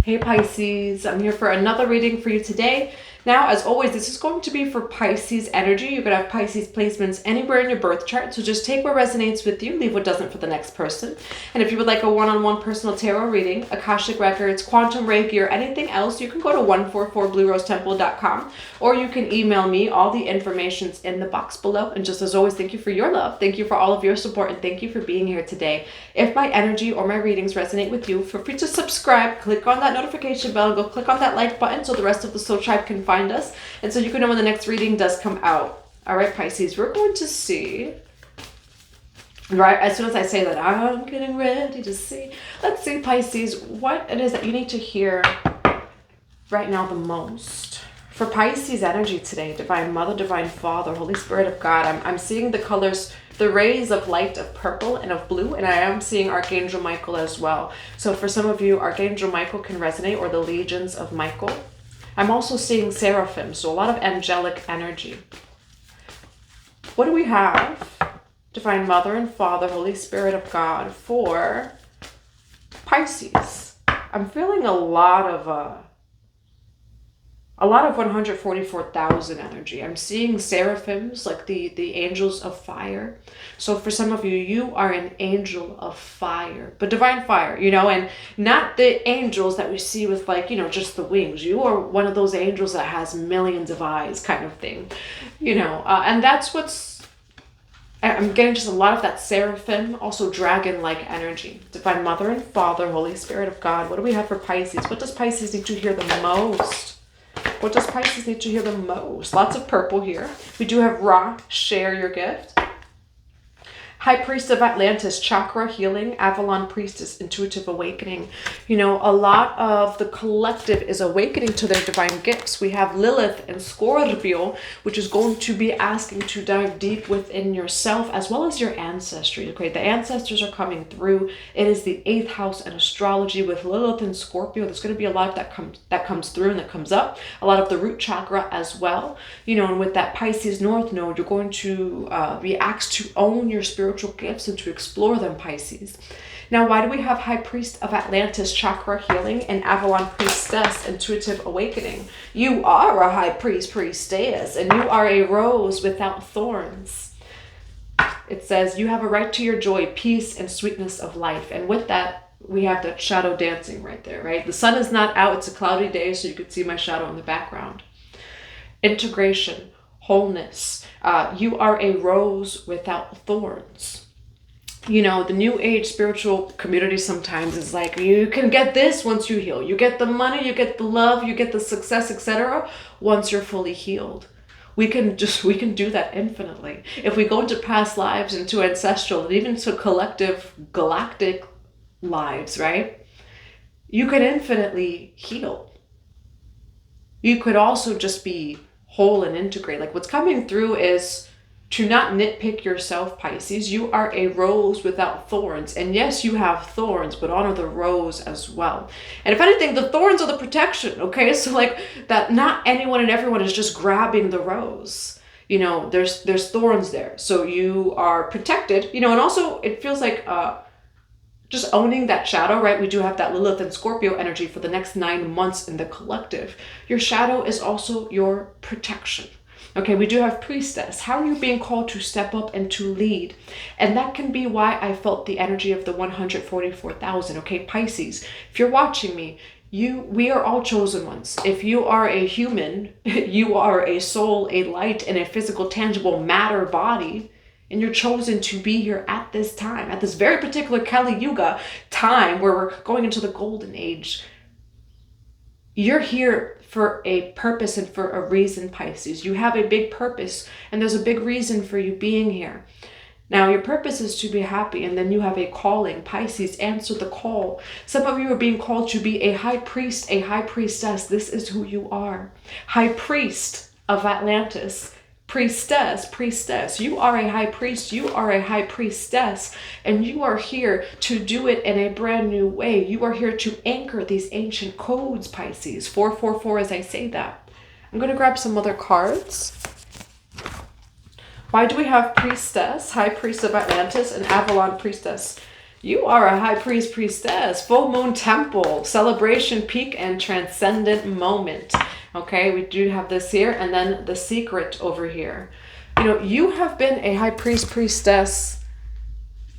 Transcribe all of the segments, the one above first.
Hey Pisces, I'm here for another reading for you today. Now, as always, this is going to be for Pisces energy. You could have Pisces placements anywhere in your birth chart, so just take what resonates with you, leave what doesn't for the next person. And if you would like a one-on-one personal tarot reading, Akashic Records, Quantum Reiki, or anything else, you can go to 144bluerosetemple.com, or you can email me. All the information's in the box below. And just as always, thank you for your love, thank you for all of your support, and thank you for being here today. If my energy or my readings resonate with you, feel free to subscribe, click on that notification bell, and go click on that like button so the rest of the soul tribe can find us, and so you can know when the next reading does come out. All right, Pisces, we're going to see, right as soon as I say that, I'm getting ready to see. Let's see, Pisces, what it is that you need to hear right now the most. For Pisces energy today, Divine Mother, Divine Father, Holy Spirit of God, I'm seeing the colors, the rays of light of purple and of blue, and I am seeing Archangel Michael as well. So for some of you, Archangel Michael can resonate, or the legions of Michael. I'm also seeing seraphim, so a lot of angelic energy. What do we have? Divine Mother and Father, Holy Spirit of God, for Pisces. I'm feeling a lot of 144,000 energy. I'm seeing seraphims, like the angels of fire. So for some of you, you are an angel of fire, but divine fire, and not the angels that we see with, like, just the wings. You are one of those angels that has millions of eyes kind of thing, and that's what's, I'm getting just a lot of that seraphim, also dragon-like energy. Divine Mother and Father, Holy Spirit of God. What do we have for Pisces? What does Pisces need to hear the most? What does Pisces need to hear the most? Lots of purple here. We do have Ra, share your gift. High Priest of Atlantis, chakra healing. Avalon Priestess, intuitive awakening. A lot of the collective is awakening to their divine gifts. We have Lilith and Scorpio, which is going to be asking to dive deep within yourself as well as your ancestry. Okay, the ancestors are coming through. It is the 8th house in astrology with Lilith and Scorpio. There's going to be a lot that comes through and that comes up. A lot of the root chakra as well. And with that Pisces North Node, you're going to be asked to own your spiritual gifts and to explore them, Pisces. Now, why do we have High Priest of Atlantis, chakra healing, and Avalon Priestess, intuitive awakening? You are a high priestess, and you are a rose without thorns. It says you have a right to your joy, peace, and sweetness of life. And with that, we have that shadow dancing right there, right? The sun is not out. It's a cloudy day, so you can see my shadow in the background. Integration, wholeness. You are a rose without thorns. The new age spiritual community sometimes is like, you can get this once you heal. You get the money, you get the love, you get the success, etc. once you're fully healed. We can do that infinitely. If we go into past lives, into ancestral, and even to collective galactic lives, right? You could infinitely heal. You could also just be whole and integrate. Like, what's coming through is to not nitpick yourself, Pisces. You are a rose without thorns. And yes, you have thorns, but honor the rose as well. And if anything, the thorns are the protection, okay? So like that, not anyone and everyone is just grabbing the rose. There's thorns there. So you are protected, and also it feels like just owning that shadow, right? We do have that Lilith and Scorpio energy for the next 9 months in the collective. Your shadow is also your protection. Okay, we do have Priestess. How are you being called to step up and to lead? And that can be why I felt the energy of the 144,000. Okay, Pisces, if you're watching me, we are all chosen ones. If you are a human, you are a soul, a light, in a physical, tangible matter body. And you're chosen to be here at this time, at this very particular Kali Yuga time where we're going into the golden age. You're here for a purpose and for a reason, Pisces. You have a big purpose, and there's a big reason for you being here. Now, your purpose is to be happy, and then you have a calling. Pisces, answer the call. Some of you are being called to be a high priest, a high priestess. This is who you are. High Priest of Atlantis. Priestess, you are a high priest, you are a high priestess, and you are here to do it in a brand new way. You are here to anchor these ancient codes, Pisces. 444 as I say that. I'm going to grab some other cards. Why do we have Priestess, High Priest of Atlantis, and Avalon Priestess? You are a high priest, priestess, full moon temple, celebration, peak, and transcendent moment. Okay, we do have this here, and then the secret over here. You know, you have been a high priest, priestess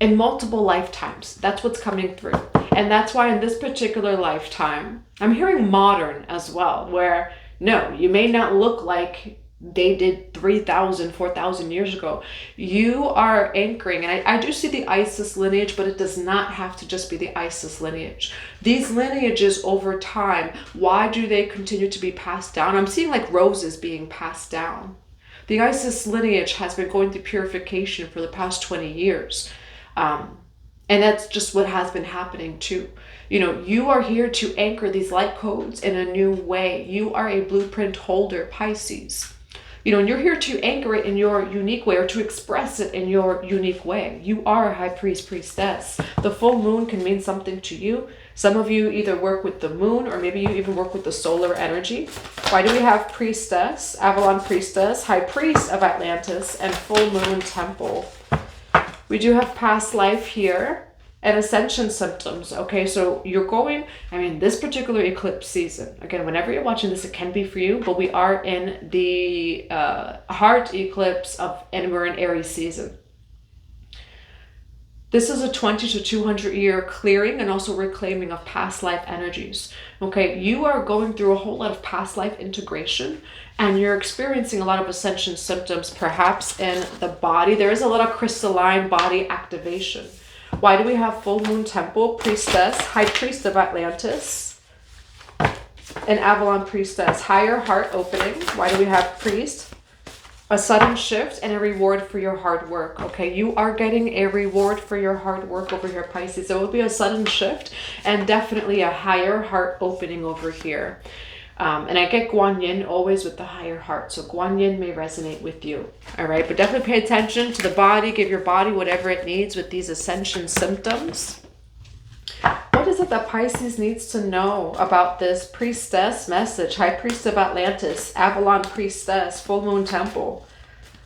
in multiple lifetimes. That's what's coming through. And that's why in this particular lifetime, I'm hearing modern as well, where no, you may not look like they did 3,000, 4,000 years ago. You are anchoring, and I do see the Isis lineage, but it does not have to just be the Isis lineage. These lineages over time, why do they continue to be passed down? I'm seeing like roses being passed down. The Isis lineage has been going through purification for the past 20 years. And that's just what has been happening too. You know, you are here to anchor these light codes in a new way. You are a blueprint holder, Pisces. You know, and you're here to anchor it in your unique way, or to express it in your unique way. You are a high priest, priestess. The full moon can mean something to you. Some of you either work with the moon, or maybe you even work with the solar energy. Why do we have priestess, Avalon priestess, high priest of Atlantis, and full moon temple? We do have past life here and ascension symptoms. Okay, so you're going, I mean, this particular eclipse season, again, whenever you're watching this, it can be for you, but we are in the heart eclipse and we're in Aries season. This is a 20 to 200 year clearing and also reclaiming of past life energies. Okay, you are going through a whole lot of past life integration, and you're experiencing a lot of ascension symptoms, perhaps in the body. There is a lot of crystalline body activation. Why do we have full moon temple, priestess, high priest of Atlantis, and Avalon priestess, higher heart opening? Why do we have priest? A sudden shift and a reward for your hard work. Okay, you are getting a reward for your hard work over here, Pisces. There will be a sudden shift and definitely a higher heart opening over here. And I get Guan Yin always with the higher heart. So Guan Yin may resonate with you. All right, but definitely pay attention to the body. Give your body whatever it needs with these ascension symptoms. What is it that Pisces needs to know about this priestess message? High priest of Atlantis, Avalon priestess, full moon temple.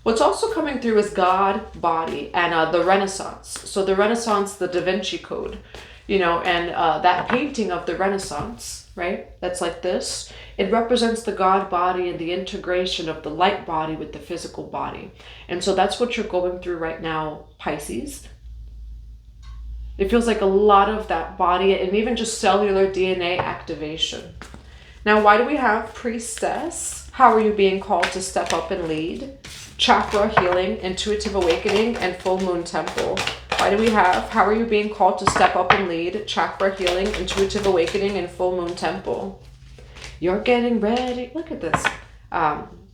What's also coming through is God, body, and the Renaissance. So the Renaissance, the Da Vinci Code, you know, and that painting of the Renaissance, right? That's like this. It represents the God body and the integration of the light body with the physical body. And so that's what you're going through right now, Pisces. It feels like a lot of that body and even just cellular DNA activation. Now, why do we have priestess? How are you being called to step up and lead? Chakra healing, intuitive awakening, and full moon temple. Why do we have how are you being called to step up and lead? Chakra healing, intuitive awakening, and full moon temple. You're getting ready. Look at this.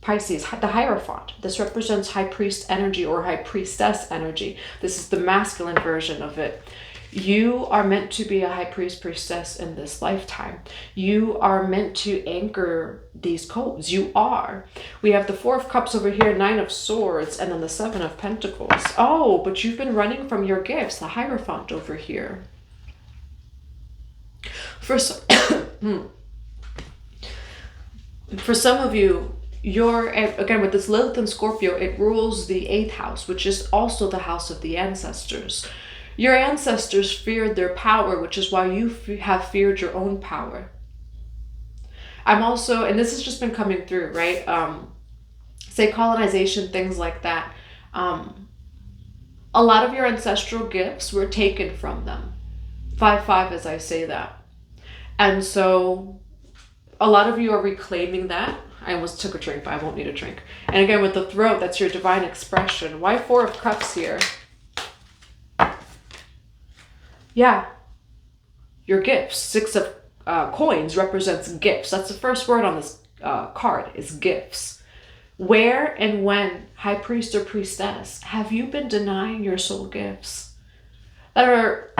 Pisces, the Hierophant. This represents high priest energy or high priestess energy. This is the masculine version of it. You are meant to be a high priest, priestess in this lifetime. You are meant to anchor these codes. You are. We have the Four of Cups over here, Nine of Swords, and then the Seven of Pentacles. Oh, but you've been running from your gifts, the Hierophant over here. For some of you, you're, again, with this Lilith and Scorpio, it rules the 8th house, which is also the house of the ancestors. Your ancestors feared their power, which is why you have feared your own power. I'm also, and this has just been coming through, right? Say colonization, things like that. A lot of your ancestral gifts were taken from them. 5-5 as I say that. And so a lot of you are reclaiming that. I almost took a drink, but I won't need a drink. And again, with the throat, that's your divine expression. Why 4 of Cups here? Yeah, your gifts. 6 of coins represents gifts. That's the first word on this card is gifts. Where and when, high priest or priestess, have you been denying your soul gifts that are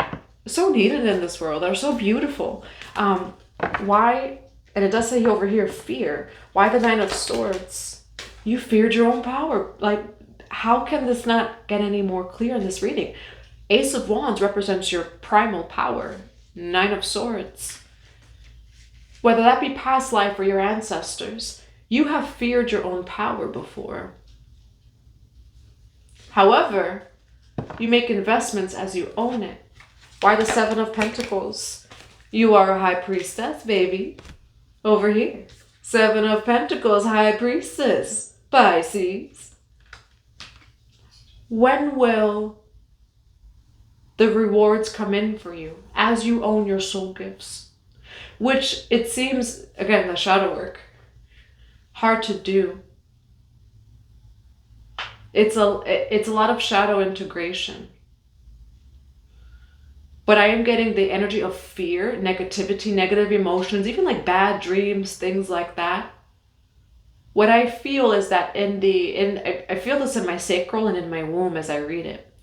so needed in this world, that are so beautiful? Why, and it does say over here, fear. Why the 9 of Swords? You feared your own power. Like, how can this not get any more clear in this reading? Ace of Wands represents your primal power. 9 of Swords. Whether that be past life or your ancestors, you have feared your own power before. However, you make investments as you own it. Why the Seven of Pentacles? You are a high priestess, baby. Over here. Seven of Pentacles, high priestess. Pisces. When will the rewards come in for you as you own your soul gifts? Which it seems, again, the shadow work, hard to do. It's a lot of shadow integration. But I am getting the energy of fear, negativity, negative emotions, even like bad dreams, things like that. What I feel is that I feel this in my sacral and in my womb as I read it.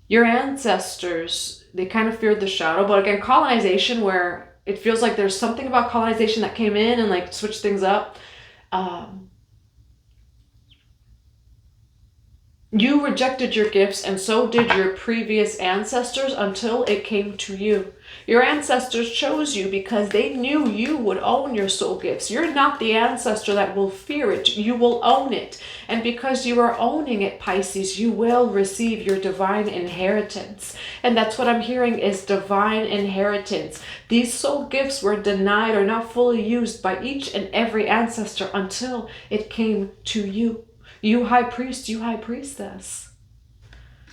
Your ancestors, they kind of feared the shadow, but again, colonization, where it feels like there's something about colonization that came in and like switched things up. You rejected your gifts, and so did your previous ancestors until it came to you. Your ancestors chose you because they knew you would own your soul gifts. You're not the ancestor that will fear it. You will own it. And because you are owning it, Pisces, you will receive your divine inheritance. And that's what I'm hearing is divine inheritance. These soul gifts were denied or not fully used by each and every ancestor until it came to you. You high priest, you high priestess.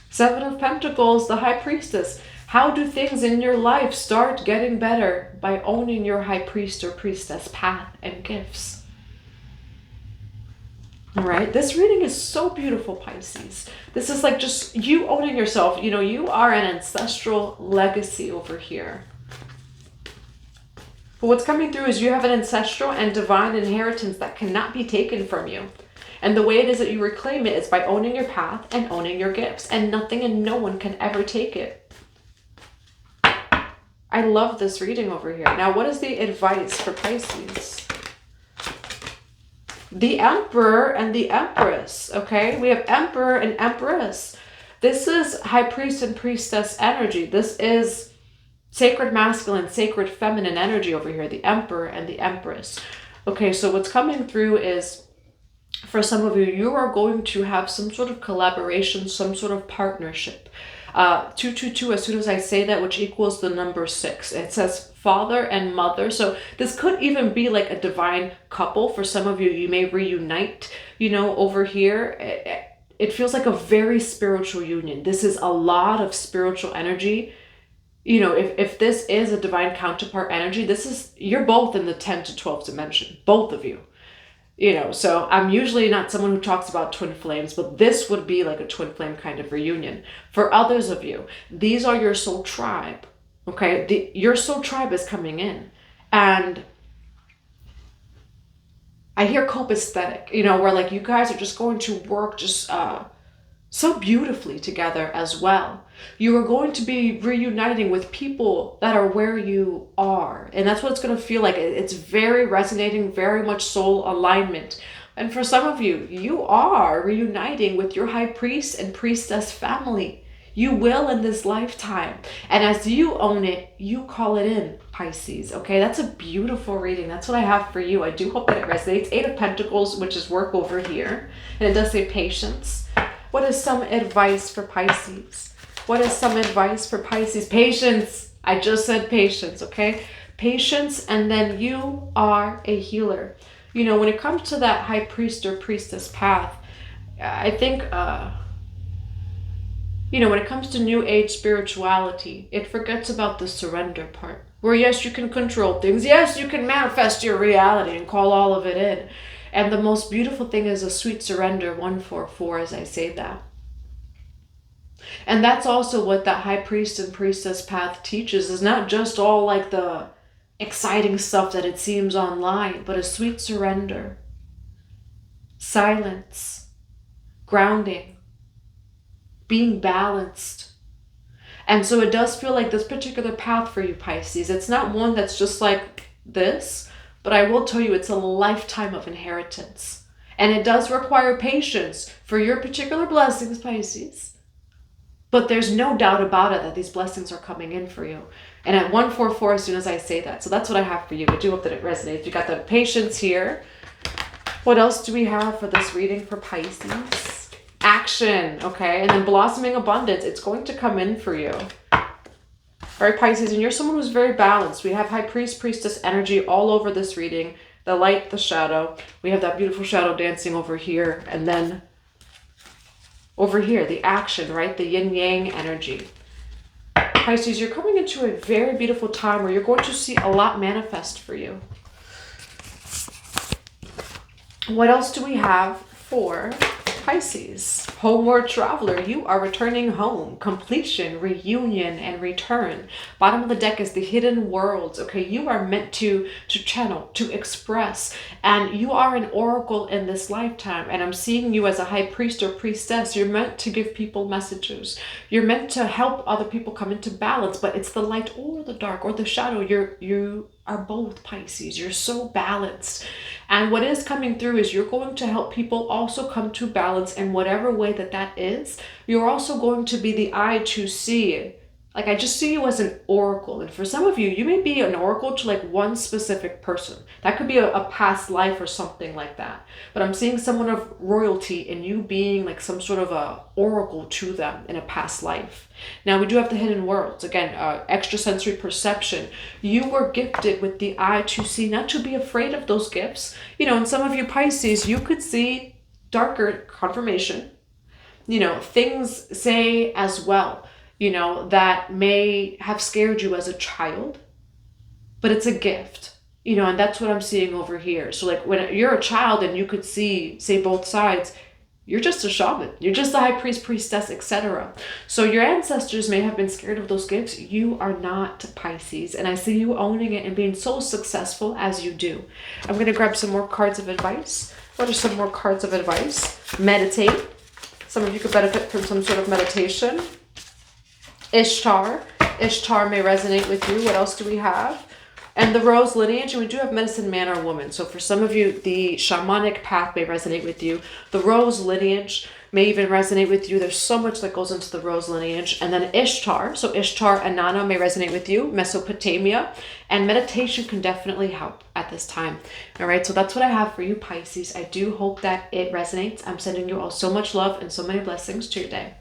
Seven of Pentacles, the high priestess. How do things in your life start getting better? By owning your high priest or priestess path and gifts. All right, this reading is so beautiful, Pisces. This is like just you owning yourself. You know, you are an ancestral legacy over here. But what's coming through is you have an ancestral and divine inheritance that cannot be taken from you. And the way it is that you reclaim it is by owning your path and owning your gifts. And nothing and no one can ever take it. I love this reading over here. Now, what is the advice for Pisces? The Emperor and the Empress, okay? We have Emperor and Empress. This is High Priest and Priestess energy. This is sacred masculine, sacred feminine energy over here. The Emperor and the Empress. Okay, so what's coming through is, for some of you, you are going to have some sort of collaboration, some sort of partnership. 222, as soon as I say that, which equals the number 6. It says father and mother. So this could even be like a divine couple. For some of you, you may reunite, you know, over here. It feels like a very spiritual union. This is a lot of spiritual energy. You know, if this is a divine counterpart energy, this is, you're both in the 10 to 12th dimension, both of you. You know, so I'm usually not someone who talks about twin flames, but this would be like a twin flame kind of reunion. For others of you, these are your soul tribe, okay? Your soul tribe is coming in. And I hear copaesthetic, you know, where like you guys are just going to work just so beautifully together as well. You are going to be reuniting with people that are where you are. And that's what it's going to feel like. It's very resonating, very much soul alignment. And for some of you, you are reuniting with your high priest and priestess family. You will in this lifetime. And as you own it, you call it in, Pisces. Okay, that's a beautiful reading. That's what I have for you. I do hope that it resonates. 8 of Pentacles, which is work over here. And it does say patience. What is some advice for Pisces? What is some advice for Pisces? Patience. I just said patience, okay? Patience, and then you are a healer. You know, when it comes to that high priest or priestess path, I think, you know, when it comes to new age spirituality, it forgets about the surrender part. Where yes, you can control things. Yes, you can manifest your reality and call all of it in. And the most beautiful thing is a sweet surrender, 144, as I say that. And that's also what that high priest and priestess path teaches, is not just all like the exciting stuff that it seems online, but a sweet surrender, silence, grounding, being balanced. And so it does feel like this particular path for you, Pisces. It's not one that's just like this, but I will tell you it's a lifetime of inheritance. And it does require patience for your particular blessings, Pisces. But there's no doubt about it that these blessings are coming in for you. And at 144, as soon as I say that. So that's what I have for you. I do hope that it resonates. You got the patience here. What else do we have for this reading for Pisces? Action, okay? And then blossoming abundance. It's going to come in for you. All right, Pisces, and you're someone who's very balanced. We have High Priest, Priestess energy all over this reading. The light, the shadow. We have that beautiful shadow dancing over here. And then over here, the action, right? The yin-yang energy. Pisces, you're coming into a very beautiful time where you're going to see a lot manifest for you. What else do we have for Pisces? Homeward traveler, you are returning home. Completion, reunion, and return. Bottom of the deck is the hidden worlds. Okay, you are meant to channel, to express, and you are an oracle in this lifetime. And I'm seeing you as a high priest or priestess. You're meant to give people messages. You're meant to help other people come into balance, but it's the light or the dark or the shadow. You are both, Pisces. You're so balanced. And what is coming through is you're going to help people also come to balance in whatever way that is. You're also going to be the eye to see. Like, I just see you as an oracle. And for some of you, you may be an oracle to like one specific person. That could be a past life or something like that. But I'm seeing someone of royalty and you being like some sort of a oracle to them in a past life. Now, we do have the hidden worlds. Again, extrasensory perception. You were gifted with the eye to see, not to be afraid of those gifts. You know, and some of you Pisces, you could see darker confirmation. You know, things say as well, you know, that may have scared you as a child, but it's a gift, you know, and that's what I'm seeing over here. So like when you're a child and you could see, say both sides, you're just a shaman, you're just a high priest, priestess, etc. So your ancestors may have been scared of those gifts. You are not, Pisces, and I see you owning it and being so successful as you do. I'm going to grab some more cards of advice. What are some more cards of advice? Meditate. Some of you could benefit from some sort of meditation. Ishtar. Ishtar may resonate with you. What else do we have? And the rose lineage, and we do have medicine man or woman. So for some of you, the shamanic path may resonate with you. The rose lineage may even resonate with you. There's so much that goes into the rose lineage. And then Ishtar. So Ishtar, Anana may resonate with you. Mesopotamia. And meditation can definitely help at this time. All right, so that's what I have for you, Pisces. I do hope that it resonates. I'm sending you all so much love and so many blessings to your day.